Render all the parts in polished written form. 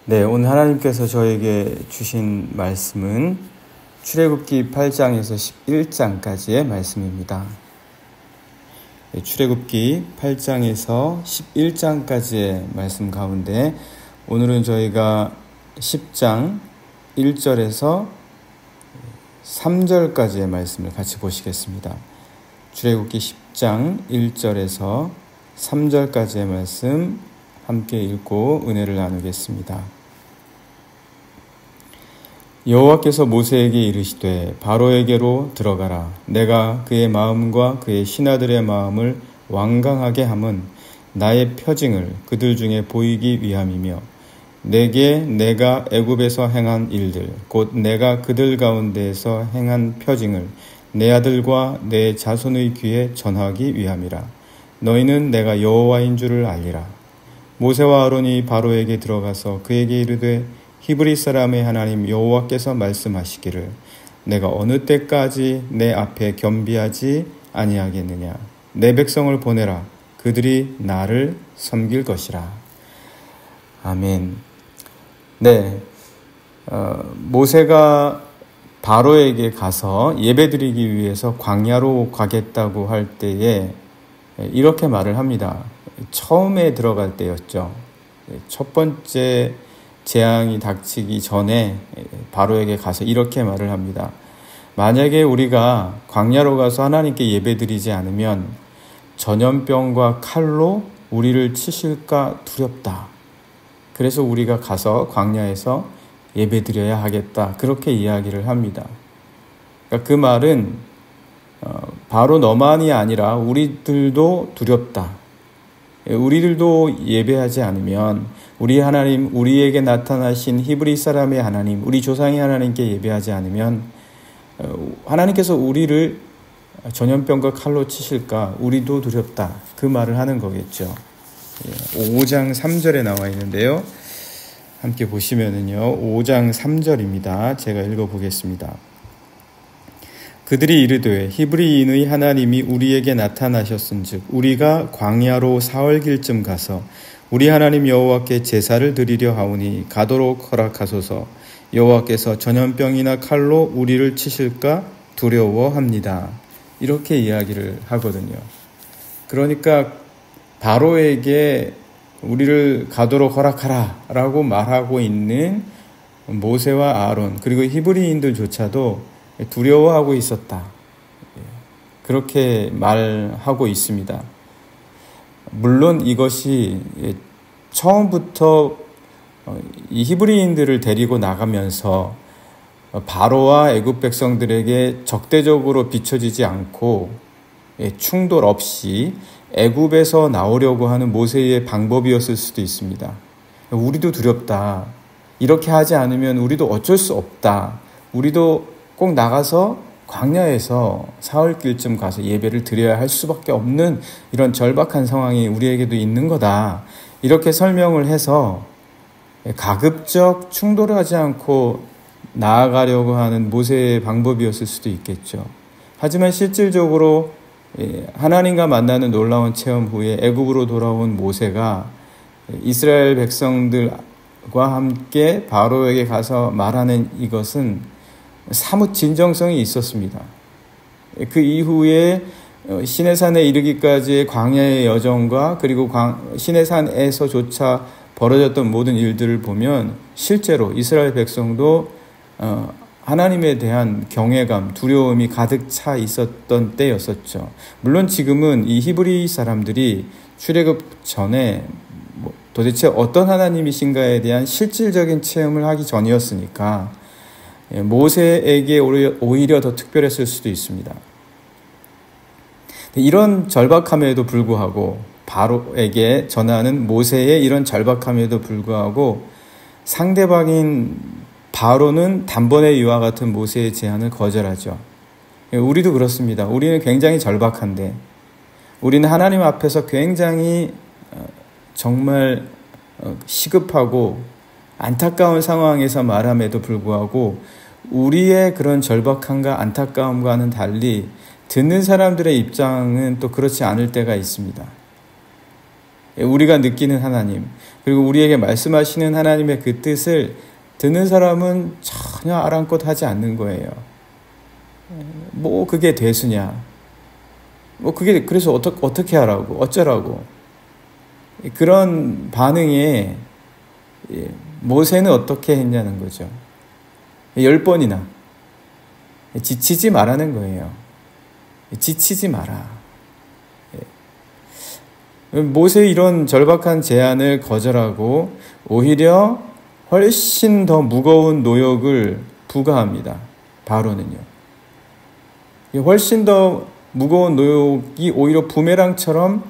네, 오늘 하나님께서 저에게 주신 말씀은 출애굽기 8장에서 11장까지의 말씀입니다. 네, 출애굽기 8장에서 11장까지의 말씀 가운데 오늘은 저희가 10장 1절에서 3절까지의 말씀을 같이 보시겠습니다. 출애굽기 10장 1절에서 3절까지의 말씀 함께 읽고 은혜를 나누겠습니다. 여호와께서 모세에게 이르시되 바로에게로 들어가라. 내가 그의 마음과 그의 신하들의 마음을 완강하게 함은 나의 표징을 그들 중에 보이기 위함이며 내게 내가 애굽에서 행한 일들 곧 내가 그들 가운데에서 행한 표징을 내 아들과 내 자손의 귀에 전하기 위함이라. 너희는 내가 여호와인 줄을 알리라. 모세와 아론이 바로에게 들어가서 그에게 이르되 히브리 사람의 하나님 여호와께서 말씀하시기를 내가 어느 때까지 내 앞에 겸비하지 아니하겠느냐. 내 백성을 보내라. 그들이 나를 섬길 것이라. 아멘. 네, 모세가 바로에게 가서 예배드리기 위해서 광야로 가겠다고 할 때에 이렇게 말을 합니다. 처음에 들어갈 때였죠. 첫 번째 재앙이 닥치기 전에 바로에게 가서 이렇게 말을 합니다. 만약에 우리가 광야로 가서 하나님께 예배드리지 않으면 전염병과 칼로 우리를 치실까 두렵다. 그래서 우리가 가서 광야에서 예배드려야 하겠다. 그렇게 이야기를 합니다. 그러니까 그 말은 바로 너만이 아니라 우리들도 두렵다. 우리들도 예배하지 않으면 우리 하나님, 우리에게 나타나신 히브리 사람의 하나님, 우리 조상의 하나님께 예배하지 않으면 하나님께서 우리를 전염병과 칼로 치실까 우리도 두렵다. 그 말을 하는 거겠죠. 5장 3절에 나와 있는데요. 함께 보시면은요. 5장 3절입니다. 제가 읽어보겠습니다. 그들이 이르되 히브리인의 하나님이 우리에게 나타나셨은즉 우리가 광야로 사흘길쯤 가서 우리 하나님 여호와께 제사를 드리려 하오니 가도록 허락하소서. 여호와께서 전염병이나 칼로 우리를 치실까 두려워합니다. 이렇게 이야기를 하거든요. 그러니까 바로에게 우리를 가도록 허락하라 라고 말하고 있는 모세와 아론 그리고 히브리인들조차도 두려워하고 있었다. 그렇게 말하고 있습니다. 물론 이것이 처음부터 이 히브리인들을 데리고 나가면서 바로와 애굽 백성들에게 적대적으로 비춰지지 않고 충돌 없이 애굽에서 나오려고 하는 모세의 방법이었을 수도 있습니다. 우리도 두렵다. 이렇게 하지 않으면 우리도 어쩔 수 없다. 우리도 꼭 나가서 광야에서 사흘길쯤 가서 예배를 드려야 할 수밖에 없는 이런 절박한 상황이 우리에게도 있는 거다. 이렇게 설명을 해서 가급적 충돌하지 않고 나아가려고 하는 모세의 방법이었을 수도 있겠죠. 하지만 실질적으로 하나님과 만나는 놀라운 체험 후에 애굽으로 돌아온 모세가 이스라엘 백성들과 함께 바로에게 가서 말하는 이것은 사뭇 진정성이 있었습니다. 그 이후에 시내산에 이르기까지의 광야의 여정과 그리고 시내산에서조차 벌어졌던 모든 일들을 보면 실제로 이스라엘 백성도 하나님에 대한 경외감, 두려움이 가득 차 있었던 때였었죠. 물론 지금은 이 히브리 사람들이 출애굽 전에 도대체 어떤 하나님이신가에 대한 실질적인 체험을 하기 전이었으니까 모세에게 오히려 더 특별했을 수도 있습니다. 이런 절박함에도 불구하고 바로에게 전하는 모세의 이런 절박함에도 불구하고 상대방인 바로는 단번에 이와 같은 모세의 제안을 거절하죠. 우리도 그렇습니다. 우리는 굉장히 절박한데 우리는 하나님 앞에서 굉장히 정말 시급하고 안타까운 상황에서 말함에도 불구하고 우리의 그런 절박함과 안타까움과는 달리 듣는 사람들의 입장은 또 그렇지 않을 때가 있습니다. 우리가 느끼는 하나님, 그리고 우리에게 말씀하시는 하나님의 그 뜻을 듣는 사람은 전혀 아랑곳하지 않는 거예요. 뭐 그게 대수냐? 뭐 그게 그래서 어떻게 하라고? 어쩌라고? 그런 반응에 모세는 어떻게 했냐는 거죠. 10번이나 지치지 말라는 거예요. 지치지 마라. 모세의 이런 절박한 제안을 거절하고 오히려 훨씬 더 무거운 노역을 부과합니다. 바로는요. 훨씬 더 무거운 노역이 오히려 부메랑처럼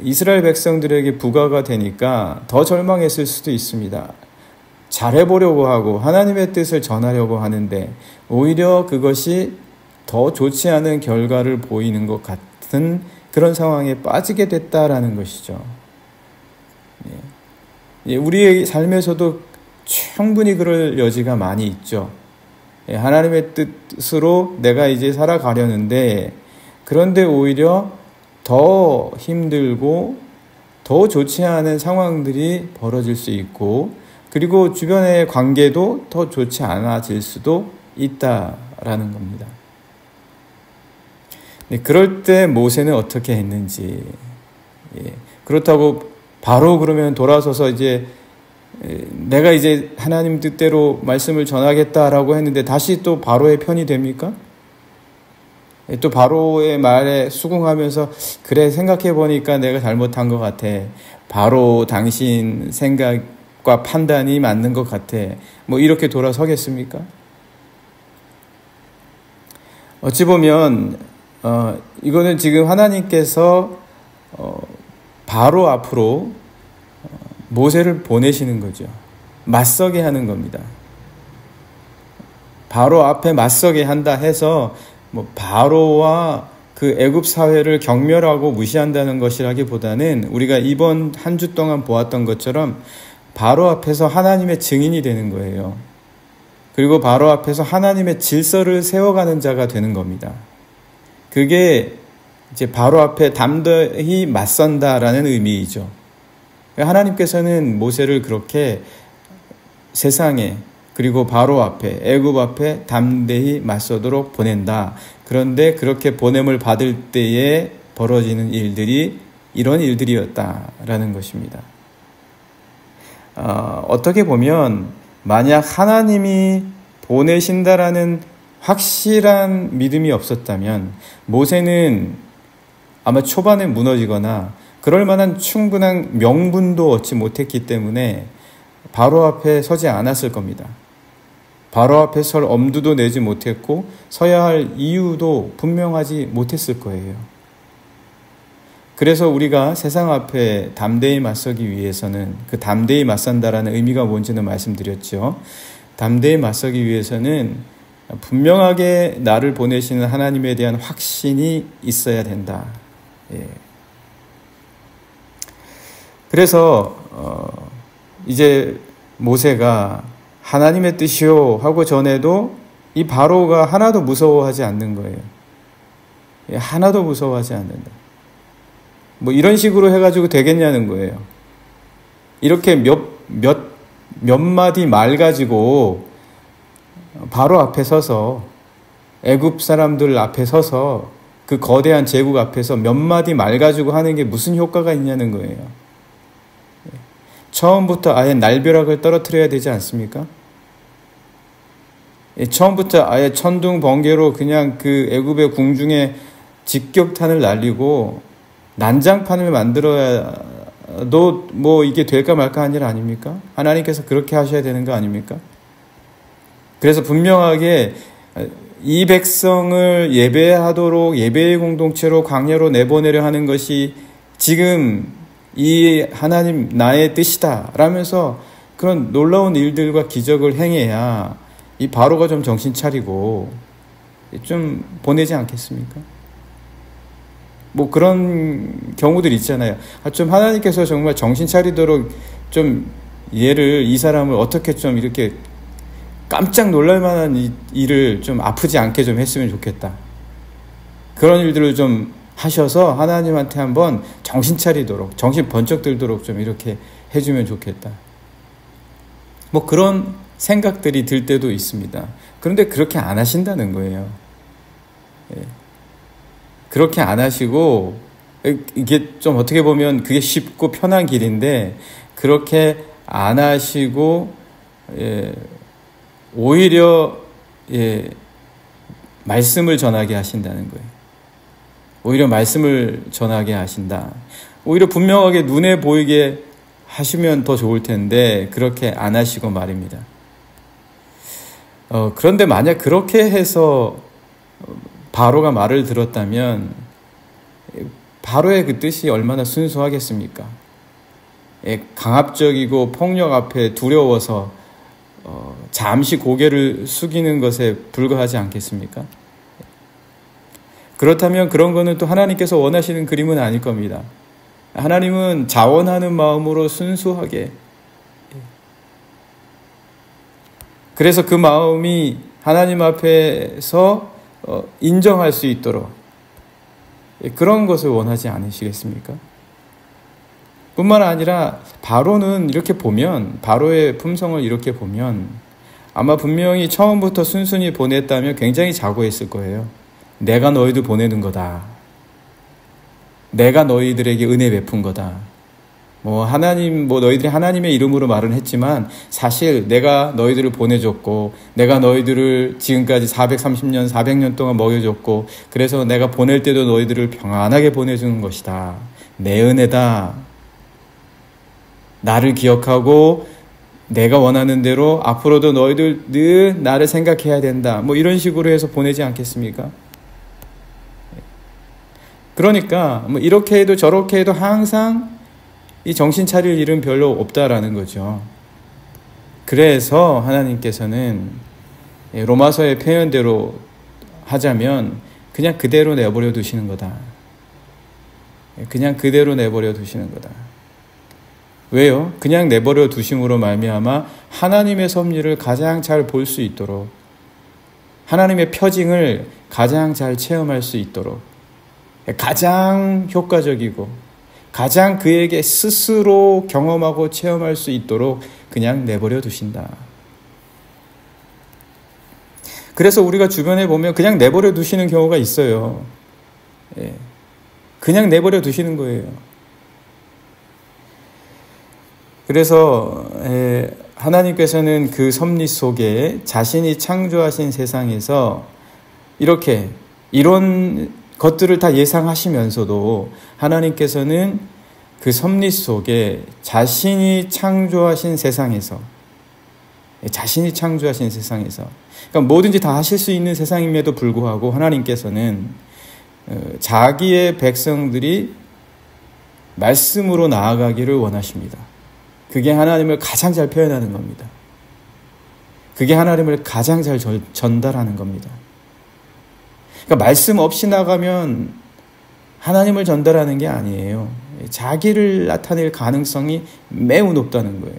이스라엘 백성들에게 부과가 되니까 더 절망했을 수도 있습니다. 잘해보려고 하고 하나님의 뜻을 전하려고 하는데 오히려 그것이 더 좋지 않은 결과를 보이는 것 같은 그런 상황에 빠지게 됐다라는 것이죠. 우리의 삶에서도 충분히 그럴 여지가 많이 있죠. 하나님의 뜻으로 내가 이제 살아가려는데 그런데 오히려 더 힘들고 더 좋지 않은 상황들이 벌어질 수 있고 그리고 주변의 관계도 더 좋지 않아질 수도 있다라는 겁니다. 그럴 때 모세는 어떻게 했는지, 그렇다고 바로 그러면 돌아서서 이제 내가 이제 하나님 뜻대로 말씀을 전하겠다라고 했는데 다시 또 바로의 편이 됩니까? 또 바로의 말에 수긍하면서 그래 생각해보니까 내가 잘못한 것 같아. 바로 당신 생각과 판단이 맞는 것 같아. 뭐 이렇게 돌아서겠습니까? 어찌 보면 이거는 지금 하나님께서 바로 앞으로 모세를 보내시는 거죠. 맞서게 하는 겁니다. 바로 앞에 맞서게 한다 해서 뭐 바로와 그 애굽 사회를 경멸하고 무시한다는 것이라기보다는 우리가 이번 한 주 동안 보았던 것처럼 바로 앞에서 하나님의 증인이 되는 거예요. 그리고 바로 앞에서 하나님의 질서를 세워가는 자가 되는 겁니다. 그게 이제 바로 앞에 담대히 맞선다라는 의미이죠. 하나님께서는 모세를 그렇게 세상에 그리고 바로 앞에 애굽 앞에 담대히 맞서도록 보낸다. 그런데 그렇게 보냄을 받을 때에 벌어지는 일들이 이런 일들이었다라는 것입니다. 어떻게 보면 만약 하나님이 보내신다라는 확실한 믿음이 없었다면 모세는 아마 초반에 무너지거나 그럴 만한 충분한 명분도 얻지 못했기 때문에 바로 앞에 서지 않았을 겁니다. 바로 앞에 설 엄두도 내지 못했고 서야 할 이유도 분명하지 못했을 거예요. 그래서 우리가 세상 앞에 담대히 맞서기 위해서는 그 담대히 맞선다라는 의미가 뭔지는 말씀드렸죠. 담대히 맞서기 위해서는 분명하게 나를 보내시는 하나님에 대한 확신이 있어야 된다. 그래서 이제 모세가 하나님의 뜻이요 하고 전에도 이 바로가 하나도 무서워하지 않는 거예요. 하나도 무서워하지 않는다. 뭐 이런 식으로 해가지고 되겠냐는 거예요. 이렇게 몇 마디 말 가지고 바로 앞에 서서 애굽 사람들 앞에 서서 그 거대한 제국 앞에서 몇 마디 말 가지고 하는 게 무슨 효과가 있냐는 거예요. 처음부터 아예 날벼락을 떨어뜨려야 되지 않습니까? 처음부터 아예 천둥 번개로 그냥 그 애굽의 궁중에 직격탄을 날리고 난장판을 만들어야도 뭐 이게 될까 말까 한 일 아닙니까? 하나님께서 그렇게 하셔야 되는 거 아닙니까? 그래서 분명하게 이 백성을 예배하도록 예배의 공동체로 광야로 내보내려 하는 것이 지금 이 하나님 나의 뜻이다 라면서 그런 놀라운 일들과 기적을 행해야 이 바로가 좀 정신 차리고 좀 보내지 않겠습니까? 뭐 그런 경우들 있잖아요. 좀 하나님께서 정말 정신 차리도록 좀 얘를 이 사람을 어떻게 좀 이렇게 깜짝 놀랄 만한 일을 좀 아프지 않게 좀 했으면 좋겠다. 그런 일들을 좀 하셔서 하나님한테 한번 정신 차리도록, 정신 번쩍 들도록 좀 이렇게 해주면 좋겠다. 뭐 그런 생각들이 들 때도 있습니다. 그런데 그렇게 안 하신다는 거예요. 그렇게 안 하시고, 이게 좀 어떻게 보면 그게 쉽고 편한 길인데, 그렇게 안 하시고, 오히려, 말씀을 전하게 하신다는 거예요. 오히려 말씀을 전하게 하신다. 오히려 분명하게 눈에 보이게 하시면 더 좋을 텐데, 그렇게 안 하시고 말입니다. 그런데 만약 그렇게 해서 바로가 말을 들었다면 바로의 그 뜻이 얼마나 순수하겠습니까? 강압적이고 폭력 앞에 두려워서 잠시 고개를 숙이는 것에 불과하지 않겠습니까? 그렇다면 그런 거는 또 하나님께서 원하시는 그림은 아닐 겁니다. 하나님은 자원하는 마음으로 순수하게, 그래서 그 마음이 하나님 앞에서 인정할 수 있도록 그런 것을 원하지 않으시겠습니까? 뿐만 아니라 바로는 이렇게 보면, 바로의 품성을 이렇게 보면 아마 분명히 처음부터 순순히 보냈다면 굉장히 자고했을 거예요. 내가 너희들 보내는 거다. 내가 너희들에게 은혜 베푼 거다. 너희들이 하나님의 이름으로 말은 했지만 사실 내가 너희들을 보내줬고, 내가 너희들을 지금까지 430년, 400년 동안 먹여줬고, 그래서 내가 보낼 때도 너희들을 평안하게 보내주는 것이다. 내 은혜다. 나를 기억하고 내가 원하는 대로 앞으로도 너희들 늘 나를 생각해야 된다. 이런 식으로 해서 보내지 않겠습니까? 그러니까 이렇게 해도 저렇게 해도 항상 이 정신 차릴 일은 별로 없다라는 거죠. 그래서 하나님께서는 로마서의 표현대로 하자면 그냥 그대로 내버려 두시는 거다. 그냥 그대로 내버려 두시는 거다. 왜요? 그냥 내버려 두심으로 말미암아 하나님의 섭리를 가장 잘 볼 수 있도록, 하나님의 표징을 가장 잘 체험할 수 있도록, 가장 효과적이고 가장 그에게 스스로 경험하고 체험할 수 있도록 그냥 내버려 두신다. 그래서 우리가 주변에 보면 그냥 내버려 두시는 경우가 있어요. 그냥 내버려 두시는 거예요. 그래서 하나님께서는 그 섭리 속에 자신이 창조하신 세상에서 이렇게 이런 것들을 다 예상하시면서도 하나님께서는 그 섭리 속에 자신이 창조하신 세상에서, 그러니까 뭐든지 다 하실 수 있는 세상임에도 불구하고 하나님께서는 자기의 백성들이 말씀으로 나아가기를 원하십니다. 그게 하나님을 가장 잘 표현하는 겁니다. 그게 하나님을 가장 잘 전달하는 겁니다. 그러니까 말씀 없이 나가면 하나님을 전달하는 게 아니에요. 자기를 나타낼 가능성이 매우 높다는 거예요.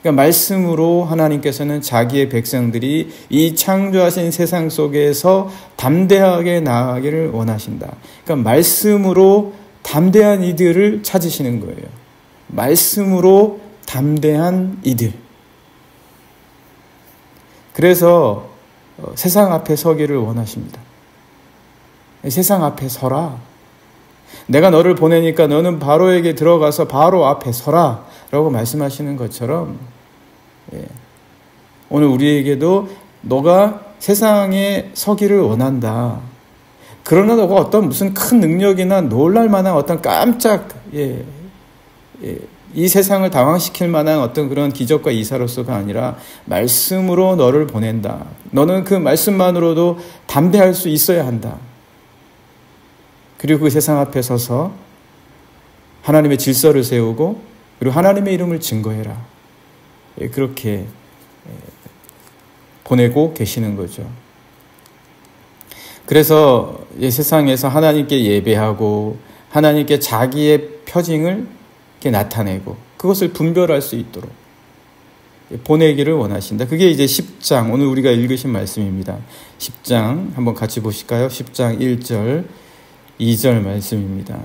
그러니까 말씀으로 하나님께서는 자기의 백성들이 이 창조하신 세상 속에서 담대하게 나아가기를 원하신다. 그러니까 말씀으로 담대한 이들을 찾으시는 거예요. 말씀으로 담대한 이들. 그래서 세상 앞에 서기를 원하십니다. 세상 앞에 서라. 내가 너를 보내니까 너는 바로에게 들어가서 바로 앞에 서라 라고 말씀하시는 것처럼 오늘 우리에게도 너가 세상에 서기를 원한다. 그러나 너가 어떤 무슨 큰 능력이나 놀랄 만한 어떤 깜짝 이 세상을 당황시킬 만한 어떤 그런 기적과 이사로서가 아니라 말씀으로 너를 보낸다. 너는 그 말씀만으로도 담대할 수 있어야 한다. 그리고 그 세상 앞에 서서 하나님의 질서를 세우고 그리고 하나님의 이름을 증거해라. 그렇게 보내고 계시는 거죠. 그래서 이 세상에서 하나님께 예배하고 하나님께 자기의 표징을 이렇게 나타내고 그것을 분별할 수 있도록 보내기를 원하신다. 그게 이제 10장, 오늘 우리가 읽으신 말씀입니다. 10장 한번 같이 보실까요? 10장 1절 2절 말씀입니다.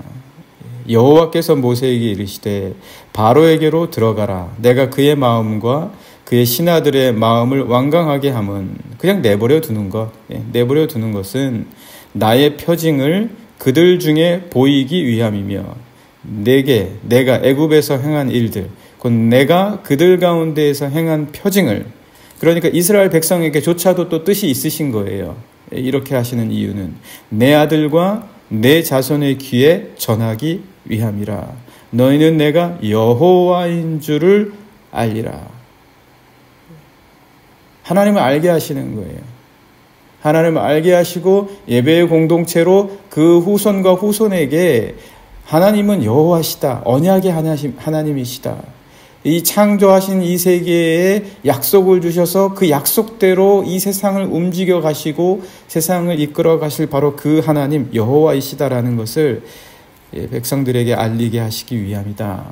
여호와께서 모세에게 이르시되 바로에게로 들어가라. 내가 그의 마음과 그의 신하들의 마음을 완강하게 함은, 그냥 내버려 두는 것. 내버려 두는 것은 나의 표징을 그들 중에 보이기 위함이며, 내가 애굽에서 행한 일들, 곧 내가 그들 가운데에서 행한 표징을, 그러니까 이스라엘 백성에게조차도 또 뜻이 있으신 거예요. 이렇게 하시는 이유는 내 아들과 내 자손의 귀에 전하기 위함이라. 너희는 내가 여호와인 줄을 알리라. 하나님을 알게 하시는 거예요. 하나님을 알게 하시고 예배의 공동체로 그 후손과 후손에게 하나님은 여호와시다, 언약의 하나님이시다, 이 창조하신 이 세계에 약속을 주셔서 그 약속대로 이 세상을 움직여 가시고 세상을 이끌어 가실 바로 그 하나님 여호와이시다라는 것을 백성들에게 알리게 하시기 위함이다.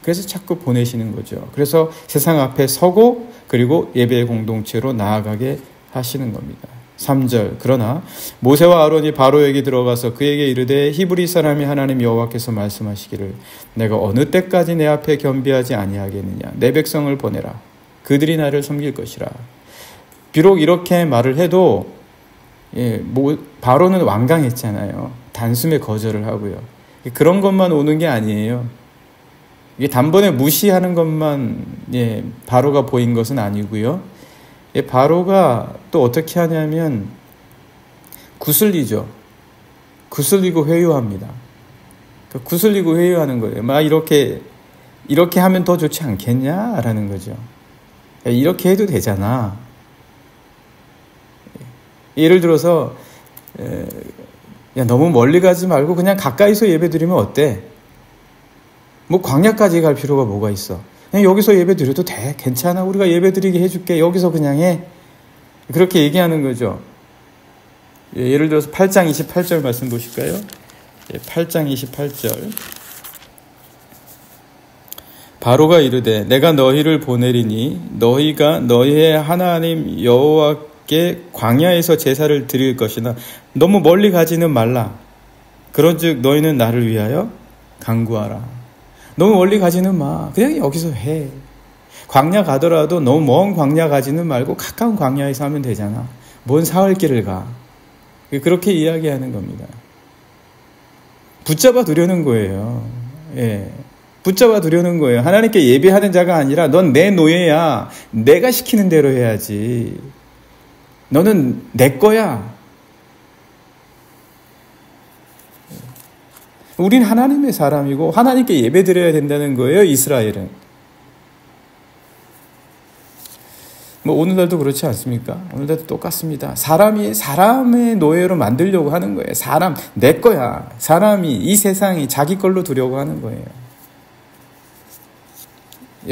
그래서 자꾸 보내시는 거죠. 그래서 세상 앞에 서고 그리고 예배의 공동체로 나아가게 하시는 겁니다. 3절 그러나 모세와 아론이 바로에게 들어가서 그에게 이르되 히브리 사람이 하나님 여호와께서 말씀하시기를 내가 어느 때까지 내 앞에 겸비하지 아니하겠느냐. 내 백성을 보내라. 그들이 나를 섬길 것이라. 비록 이렇게 말을 해도 바로는 완강했잖아요. 단숨에 거절을 하고요. 그런 것만 오는 게 아니에요. 이게 단번에 무시하는 것만 바로가 보인 것은 아니고요. 바로가 또 어떻게 하냐면 구슬리죠. 구슬리고 회유합니다. 구슬리고 회유하는 거예요. 막 이렇게 하면 더 좋지 않겠냐라는 거죠. 이렇게 해도 되잖아. 예를 들어서 너무 멀리 가지 말고 그냥 가까이서 예배 드리면 어때? 뭐 광야까지 갈 필요가 뭐가 있어? 그냥 여기서 예배 드려도 돼. 괜찮아. 우리가 예배 드리게 해줄게. 여기서 그냥 해. 그렇게 얘기하는 거죠. 예를 들어서 8장 28절 말씀 보실까요? 8장 28절. 바로가 이르되 내가 너희를 보내리니 너희가 너희의 하나님 여호와께 광야에서 제사를 드릴 것이나 너무 멀리 가지는 말라. 그런즉 너희는 나를 위하여 간구하라. 너무 멀리 가지는 마. 그냥 여기서 해. 광야 가더라도 너무 먼 광야 가지는 말고 가까운 광야에서 하면 되잖아. 뭔 사흘 길을 가. 그렇게 이야기하는 겁니다. 붙잡아 두려는 거예요. 붙잡아 두려는 거예요. 하나님께 예배하는 자가 아니라 넌 내 노예야. 내가 시키는 대로 해야지. 너는 내 거야. 우린 하나님의 사람이고 하나님께 예배드려야 된다는 거예요. 이스라엘은. 오늘날도 그렇지 않습니까? 오늘날도 똑같습니다. 사람이 사람의 노예로 만들려고 하는 거예요. 사람 내 거야. 사람이 이 세상이 자기 걸로 두려고 하는 거예요.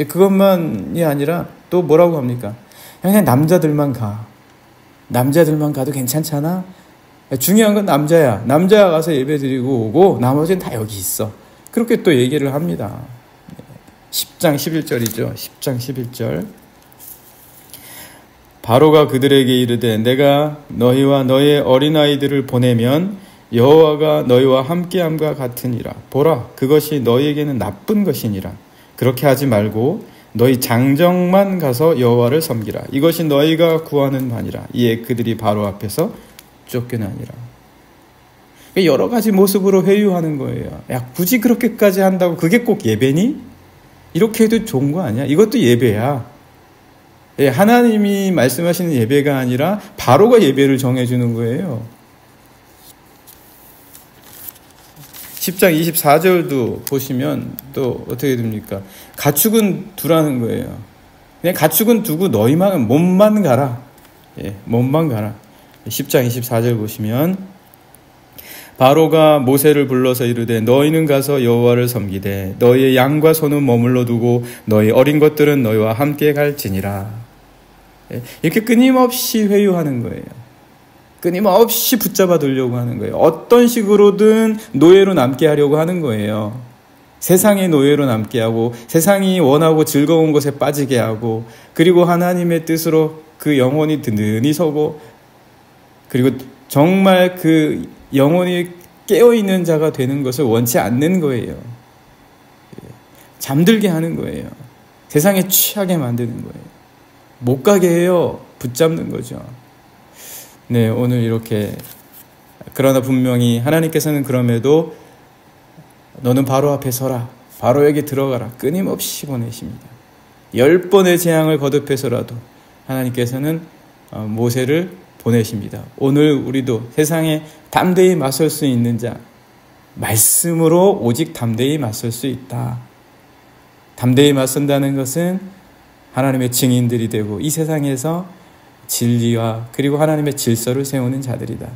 그것만이 아니라 또 뭐라고 합니까? 그냥 남자들만 가. 남자들만 가도 괜찮잖아? 중요한 건 남자야. 남자야 가서 예배 드리고 오고 나머지는 다 여기 있어. 그렇게 또 얘기를 합니다. 10장 11절이죠. 10장 11절. 바로가 그들에게 이르되 내가 너희와 너희의 어린아이들을 보내면 여호와가 너희와 함께함과 같으니라. 보라, 그것이 너희에게는 나쁜 것이니라. 그렇게 하지 말고 너희 장정만 가서 여호와를 섬기라. 이것이 너희가 구하는 바니라. 이에 그들이 바로 앞에서 쫓겨나니라. 여러 가지 모습으로 회유하는 거예요. 야, 굳이 그렇게까지 한다고 그게 꼭 예배니? 이렇게 해도 좋은 거 아니야? 이것도 예배야. 하나님이 말씀하시는 예배가 아니라 바로가 예배를 정해주는 거예요. 10장 24절도 보시면 또 어떻게 됩니까? 가축은 두라는 거예요. 그냥 가축은 두고 너희만 몸만 가라. 몸만 가라. 10장 24절 보시면 바로가 모세를 불러서 이르되 너희는 가서 여호와를 섬기되 너희의 양과 소는 머물러 두고 너희 어린 것들은 너희와 함께 갈지니라. 이렇게 끊임없이 회유하는 거예요. 끊임없이 붙잡아 두려고 하는 거예요. 어떤 식으로든 노예로 남게 하려고 하는 거예요. 세상의 노예로 남게 하고 세상이 원하고 즐거운 것에 빠지게 하고 그리고 하나님의 뜻으로 그 영혼이 든든히 서고 그리고 정말 그 영혼이 깨어있는 자가 되는 것을 원치 않는 거예요. 잠들게 하는 거예요. 세상에 취하게 만드는 거예요. 못 가게 해요. 붙잡는 거죠. 네, 오늘 이렇게 그러나 분명히 하나님께서는 그럼에도 너는 바로 앞에 서라. 바로에게 들어가라. 끊임없이 보내십니다. 10번의 재앙을 거듭해서라도 하나님께서는 모세를 보내십니다. 오늘 우리도 세상에 담대히 맞설 수 있는 자, 말씀으로 오직 담대히 맞설 수 있다. 담대히 맞선다는 것은 하나님의 증인들이 되고 이 세상에서 진리와 그리고 하나님의 질서를 세우는 자들이다.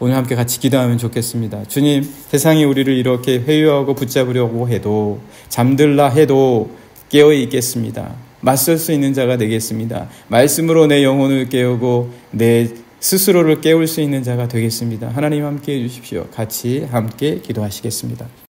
오늘 함께 같이 기도하면 좋겠습니다. 주님, 세상이 우리를 이렇게 회유하고 붙잡으려고 해도, 잠들라 해도 깨어 있겠습니다. 맞설 수 있는 자가 되겠습니다. 말씀으로 내 영혼을 깨우고 내 스스로를 깨울 수 있는 자가 되겠습니다. 하나님 함께 해주십시오. 같이 함께 기도하시겠습니다.